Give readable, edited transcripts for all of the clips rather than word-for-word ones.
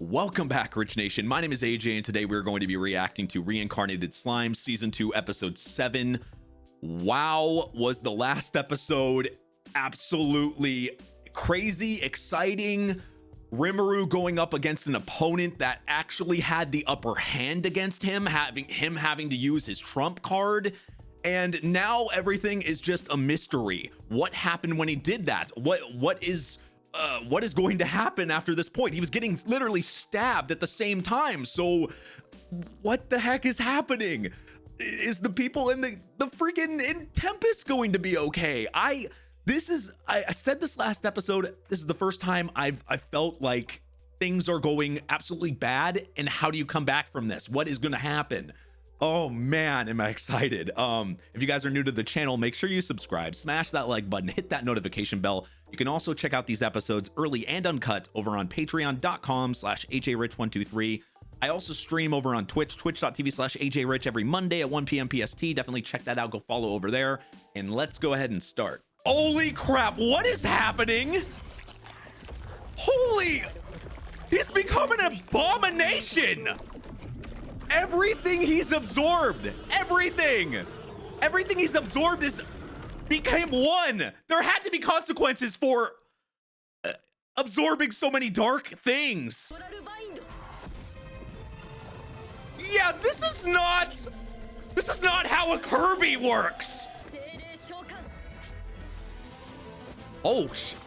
Welcome back, Rich Nation. My name is AJ, and today we're going to be reacting to Reincarnated Slime Season 2, Episode 7. Wow, was the last episode absolutely crazy, exciting. RIMURU going up against an opponent that actually had the upper hand against him, having to use his trump card. And now everything is just a mystery. What happened when he did that? What is going to happen after this point? He was getting literally stabbed at the same time. So what the heck is happening? Is the people in the freaking in Tempest going to be okay? I said this last episode, this is the first time I felt like things are going absolutely bad. And how do you come back from this? What is going to happen? Oh man, am I excited. If you guys are new to the channel, make sure you subscribe, smash that like button, hit that notification bell. You can also check out these episodes early and uncut over on patreon.com/ajrich123. I also stream over on Twitch, twitch.tv/ajrich every Monday at 1 p.m. PST. Definitely check that out. Go follow over there. And let's go ahead and start. Holy crap, what is happening? Holy, he's become an abomination. Everything he's absorbed, everything he's absorbed became one. There had to be consequences for absorbing so many dark things. Yeah, this is not how a Kirby works. Oh shit.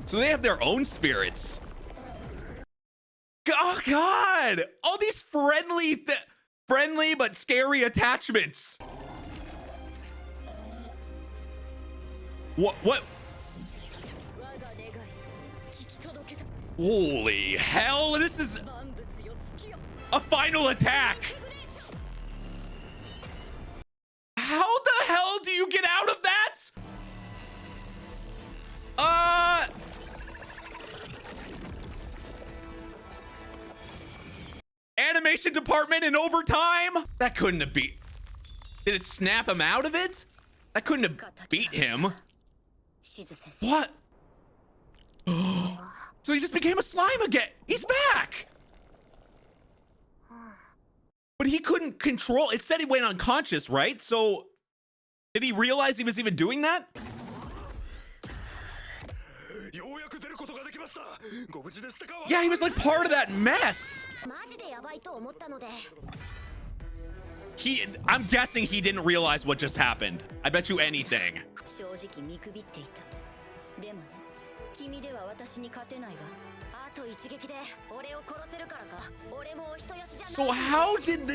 So they have their own spirits. Oh god, all these friendly but scary attachments. What holy hell, this is a final attack. How the hell do you get out of that? Animation department in overtime? That couldn't have beat. Did it snap him out of it? That couldn't have beat him. What? So he just became a slime again. He's back. But he couldn't control. It said he went unconscious, right? So did he realize he was even doing that? Yeah, he was like part of that mess. I'm guessing he didn't realize what just happened. I bet you anything. So how did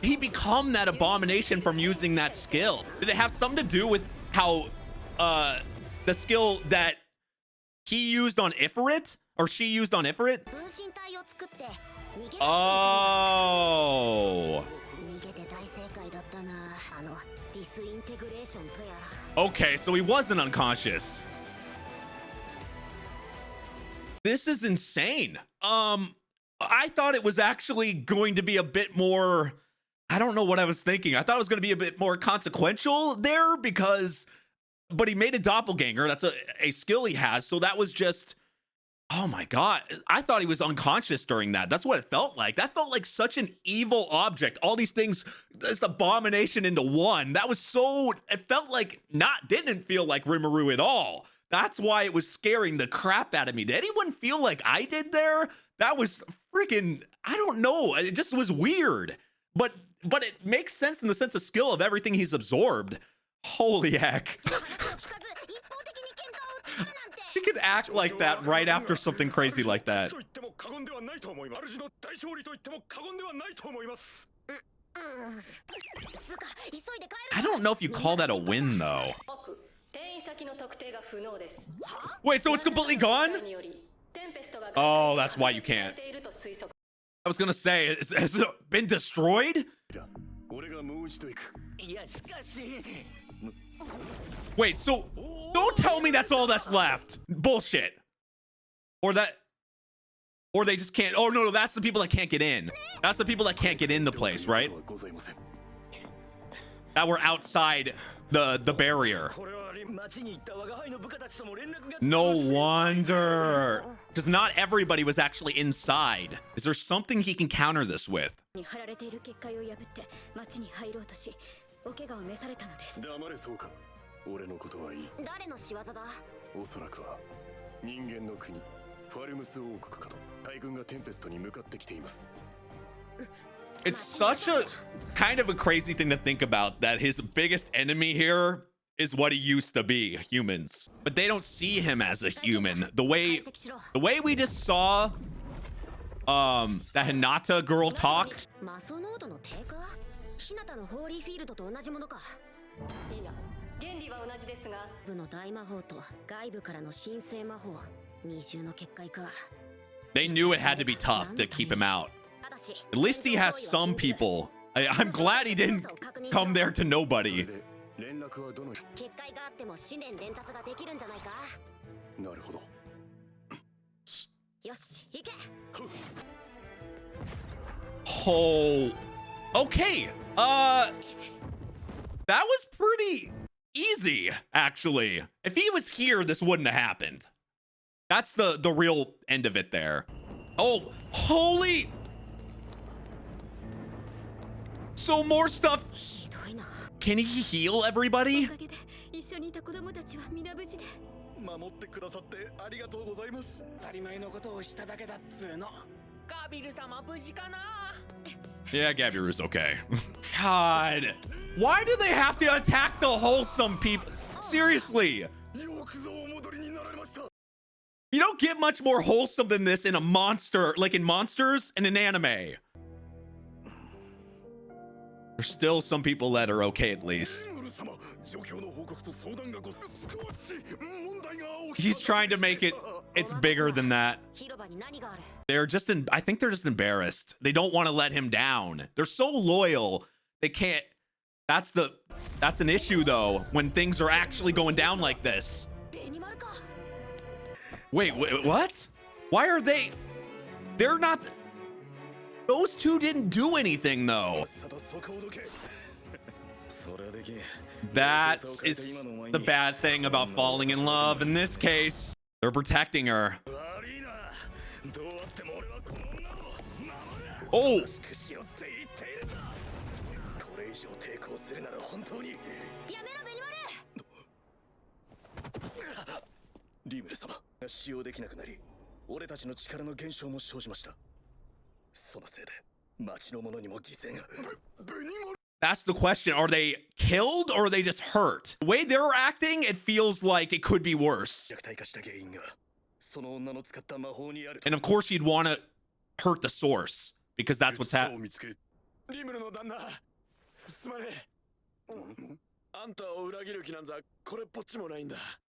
he become that abomination from using that skill? Did it have something to do with how the skill that he used on Ifrit, or she used on Ifrit? Oh. Okay, so he wasn't unconscious. This is insane. I thought it was actually going to be a bit more, I don't know what I was thinking. I thought it was going to be a bit more consequential there but he made a doppelganger. That's a skill he has. So that was just, oh my God. I thought he was unconscious during that. That's what it felt like. That felt like such an evil object. All these things, this abomination into one. That was so, it felt like didn't feel like RIMURU at all. That's why it was scaring the crap out of me. Did anyone feel like I did there? That was freaking, I don't know. It just was weird. But it makes sense in the sense of skill of everything he's absorbed. Holy heck. He could act like that right after something crazy like that. I don't know if you call that a win though. Wait, so it's completely gone? Oh, that's why you can't. I was gonna say, has it been destroyed? Wait, so don't tell me that's all that's left. Bullshit. Or they just can't. Oh no, that's the people that can't get in. That's the people that can't get in the place, right? That were outside the barrier. No wonder. Because not everybody was actually inside. Is there something he can counter this with? It's such a kind of a crazy thing to think about, that his biggest enemy here is what he used to be, humans. But they don't see him as a human. The way we just saw that Hinata girl talk. They knew it had to be tough to keep him out. At least he has some people. I'm glad he didn't come there to nobody. Oh, okay. That was pretty easy, actually. If he was here, this wouldn't have happened. That's the real end of it there. Oh, holy. So more stuff. Can he heal everybody? Yeah, Gabiru's okay. God, why do they have to attack the wholesome people? Seriously. You don't get much more wholesome than this in a monster, like in Monsters and in anime. There's still some people that are okay, at least. He's trying to make it's bigger than that. They're just I think they're just embarrassed. They don't want to let him down. They're so loyal. They can't. That's an issue though, when things are actually going down like this. Wait, what? Why are they're not. Those two didn't do anything though. That is the bad thing about falling in love in this case. They're protecting her. Oh. That's the question. Are they killed or are they just hurt? The way they're acting, it feels like it could be worse. And of course you'd want to hurt the source, because that's what's happening.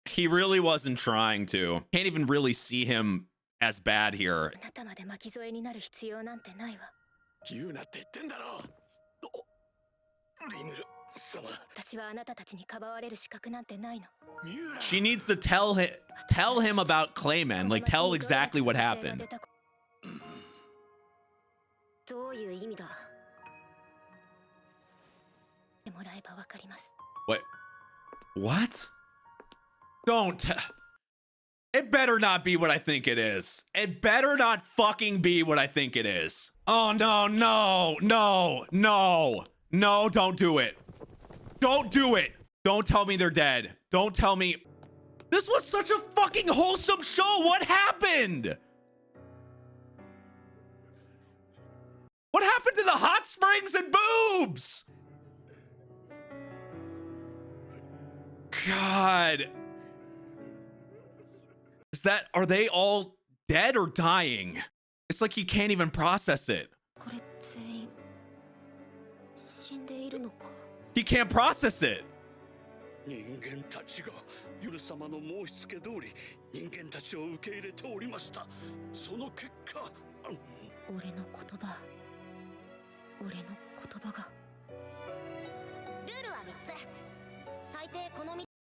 He really wasn't trying to. Can't even really see him as bad here. She needs to tell him about Clayman, like tell exactly what happened. What? Don't. It better not be what I think it is. It better not fucking be what I think it is. Oh, no, no, no, no, no, don't do it. Don't do it. Don't tell me they're dead. Don't tell me. This was such a fucking wholesome show. What happened? What happened to the hot springs and boobs? God. Are they all dead or dying? It's like he can't even process it. He can't process it.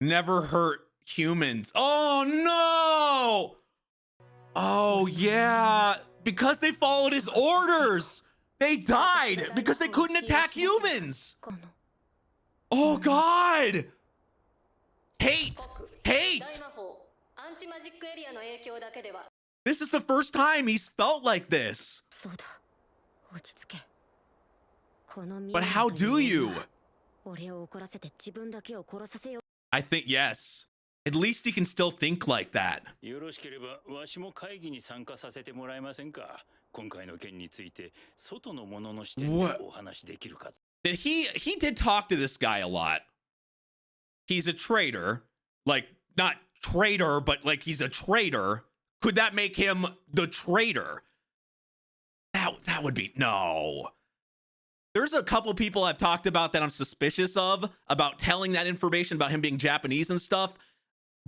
Never hurt humans. Oh no! Oh yeah, because they followed his orders. They died because they couldn't attack humans. Oh God! hate. This is the first time he's felt like this. But how do you? I think yes. At least he can still think like that. What? He did talk to this guy a lot. He's a traitor. Like, not traitor, but like he's a traitor. Could that make him the traitor? That would be no. There's a couple people I've talked about that I'm suspicious of about telling that information about him being Japanese and stuff.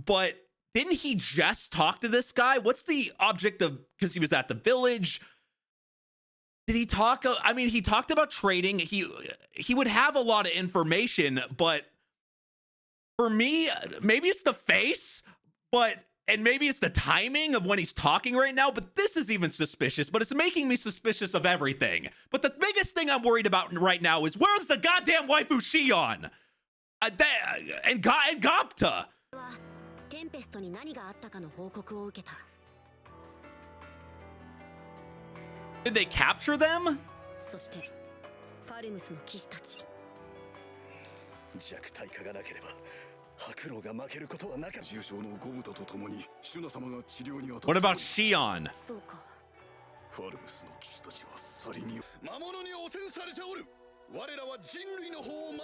But didn't he just talk to this guy? What's the object of, because he was at the village? Did he talk? I mean, he talked about trading. He would have a lot of information, but for me, maybe it's the face, and maybe it's the timing of when he's talking right now, but this is even suspicious, but it's making me suspicious of everything. But the biggest thing I'm worried about right now is where's the goddamn waifu Shion? And Gapta? Did they capture them? What about Shion?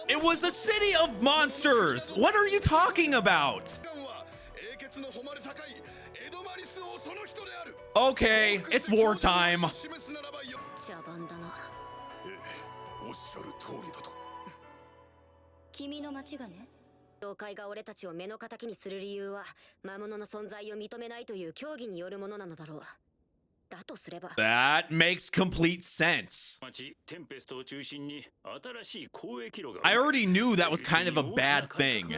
It was a city of monsters. What are you talking about? Okay, it's wartime. That makes complete sense. I already knew that was kind of a bad thing,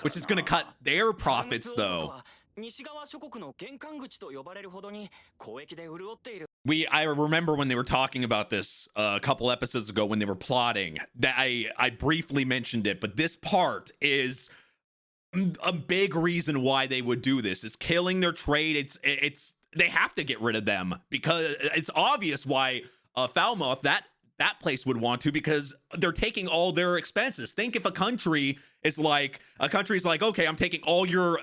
which is going to cut their profits though. I remember when they were talking about this a couple episodes ago when they were plotting that I briefly mentioned it, but this part is a big reason why they would do this is killing their trade. It's they have to get rid of them because it's obvious why Falmouth, that place would want to, because they're taking all their expenses. Think if a country's like, okay, I'm taking all your,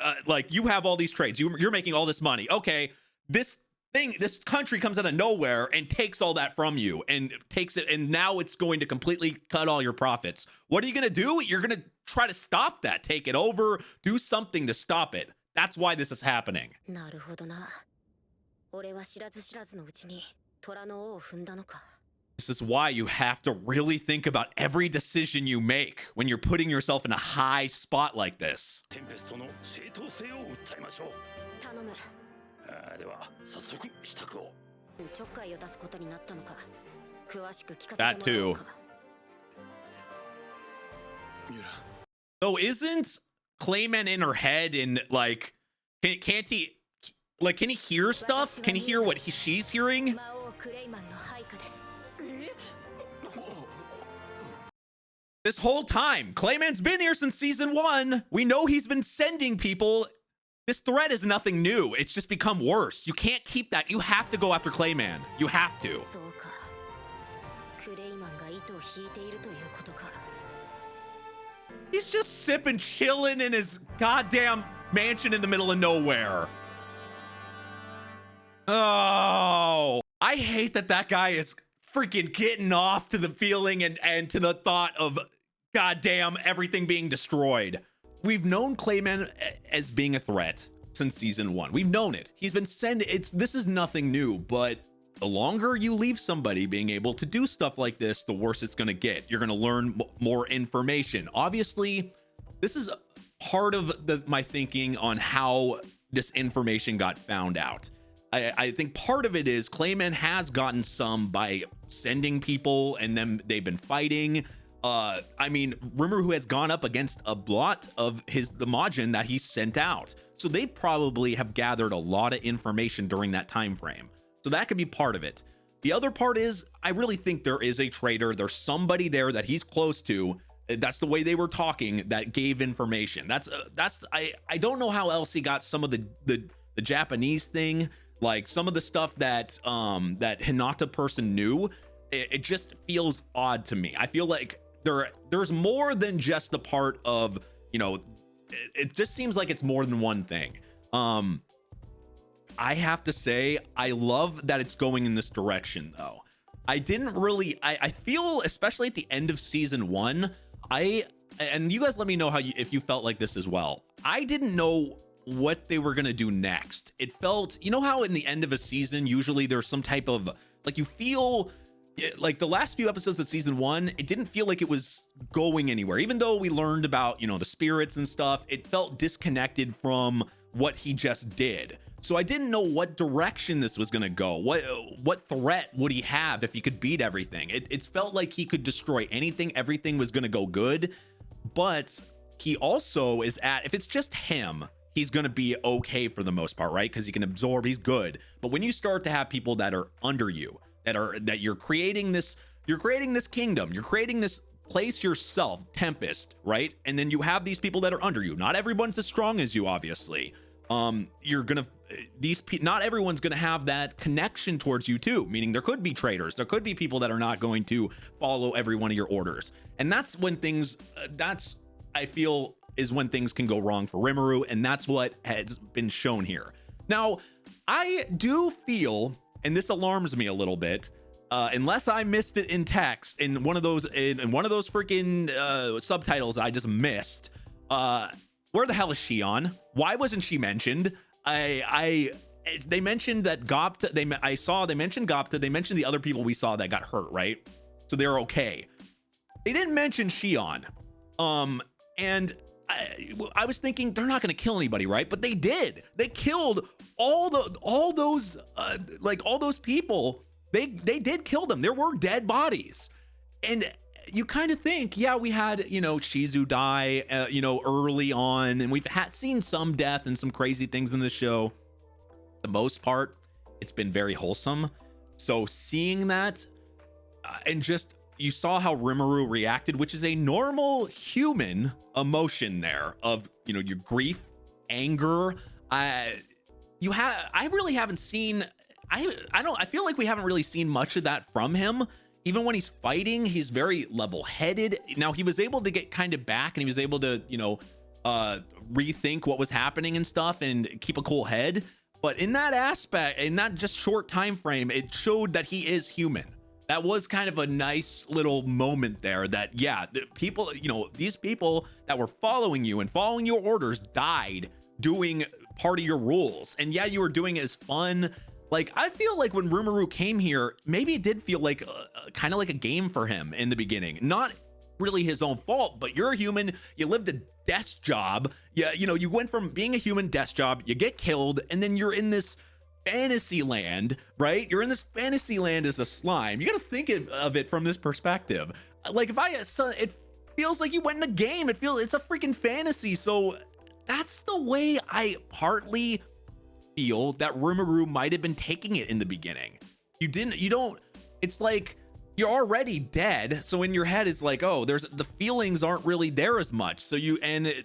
you have all these trades. You're making all this money. Okay, this country comes out of nowhere and takes all that from you and takes it. And now it's going to completely cut all your profits. What are you going to do? You're going to try to stop that, take it over, do something to stop it. That's why this is happening. This is why you have to really think about every decision you make when you're putting yourself in a high spot like this. That too. So isn't Clayman in her head and like, can't he, like, can he hear stuff? Can he hear what she's hearing? This whole time, Clayman's been here since season 1. We know he's been sending people. This threat is nothing new. It's just become worse. You can't keep that. You have to go after Clayman. You have to. He's just sipping, chilling in his goddamn mansion in the middle of nowhere. Oh, I hate that guy is freaking getting off to the feeling and to the thought of goddamn everything being destroyed. We've known Clayman as being a threat since season 1. We've known it. He's been sending, this is nothing new, but the longer you leave somebody being able to do stuff like this, the worse it's going to get. You're going to learn more information. Obviously, this is part of my thinking on how this information got found out. I think part of it is Clayman has gotten some by sending people and then they've been fighting. I mean, RIMURU has gone up against a lot of the Majin that he sent out. So they probably have gathered a lot of information during that time frame. So that could be part of it. The other part is, I really think there is a traitor. There's somebody there that he's close to That's the way they were talking that gave information. I don't know how else he got some of the Japanese thing, like some of the stuff that that Hinata person knew. It just feels odd to me. I feel like there's more than just the part of, you know, it just seems like it's more than one thing. I have to say, I love that it's going in this direction though. I didn't really, I feel, especially at the end of season 1, and you guys let me know if you felt like this as well. I didn't know what they were gonna do next. It felt, you know how in the end of a season, usually there's some type of, like, you feel like the last few episodes of season 1, it didn't feel like it was going anywhere. Even though we learned about, you know, the spirits and stuff, it felt disconnected from what he just did. So I didn't know what direction this was going to go. What threat would he have if he could beat everything? It felt like he could destroy anything. Everything was going to go good. But he also is if it's just him, he's going to be okay for the most part, right? Because he can absorb, he's good. But when you start to have people that are under you, that you're creating this kingdom, you're creating this place yourself, Tempest, right? And then you have these people that are under you. Not everyone's as strong as you, obviously. Not everyone's gonna have that connection towards you too, meaning there could be traitors, there could be people that are not going to follow every one of your orders, and that's when things I feel is when things can go wrong for Rimuru, and that's what has been shown here. Now I do feel, and this alarms me a little bit, unless I missed it in text in one of those freaking subtitles I just missed, where the hell is Shion? Why wasn't she mentioned? They mentioned that Gopta, they mentioned Gopta, they mentioned the other people we saw that got hurt, right? So they're okay. They didn't mention Shion. And I was thinking they're not going to kill anybody, right? But they did. They killed all those people. They did kill them. There were dead bodies. And you kind of think, yeah, we had, you know, Shizu die, early on, and we've seen some death and some crazy things in the show. The most part, it's been very wholesome. So seeing that, and just, you saw how Rimuru reacted, which is a normal human emotion there of, you know, your grief, anger. I really haven't seen, I feel like we haven't really seen much of that from him. Even when he's fighting, he's very level-headed. Now, he was able to get kind of back, and he was able to, you know, rethink what was happening and stuff and keep a cool head. But in that aspect, in that just short time frame, it showed that he is human. That was kind of a nice little moment there that, yeah, the people, you know, these people that were following you and following your orders died doing part of your rules. And yeah, you were doing it as fun. Like, I feel like when Rimuru came here, maybe it did feel like kind of like a game for him in the beginning. Not really his own fault, but you're a human, you lived a desk job. Yeah, you know, you went from being a human desk job, you get killed, and then you're in this fantasy land, right? You're in this fantasy land as a slime. You gotta think of it from this perspective. Like, it feels like you went in a game. It's a freaking fantasy. So that's the way I partly feel that Rimuru might have been taking it in the beginning. It's like you're already dead, so in your head it's like, oh, the feelings aren't really there as much. So you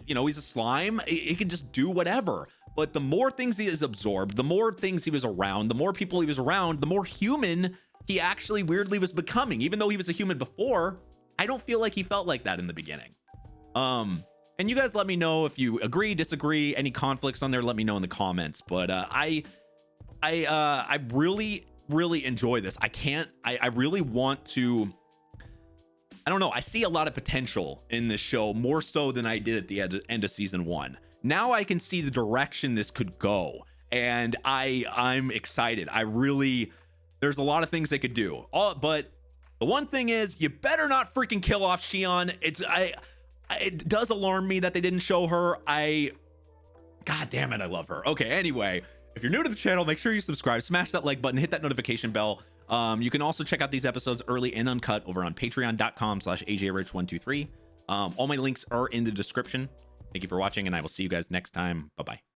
know, he's a slime, he can just do whatever. But the more things he has absorbed, the more things he was around, the more people he was around, the more human he actually weirdly was becoming. Even though he was a human before, I don't feel like he felt like that in the beginning. And you guys let me know if you agree, disagree, any conflicts on there, let me know in the comments. But I really, really enjoy this. I really want to, I don't know, I see a lot of potential in this show, more so than I did at the end of season 1. Now I can see the direction this could go, and I'm excited. There's a lot of things they could do. But the one thing is, you better not freaking kill off Shion. It does alarm me that they didn't show her. God damn it, I love her. Okay, anyway, if you're new to the channel, make sure you subscribe, smash that like button, hit that notification bell. You can also check out these episodes early and uncut over on patreon.com/ajrich123. All my links are in the description. Thank you for watching, and I will see you guys next time. Bye-bye.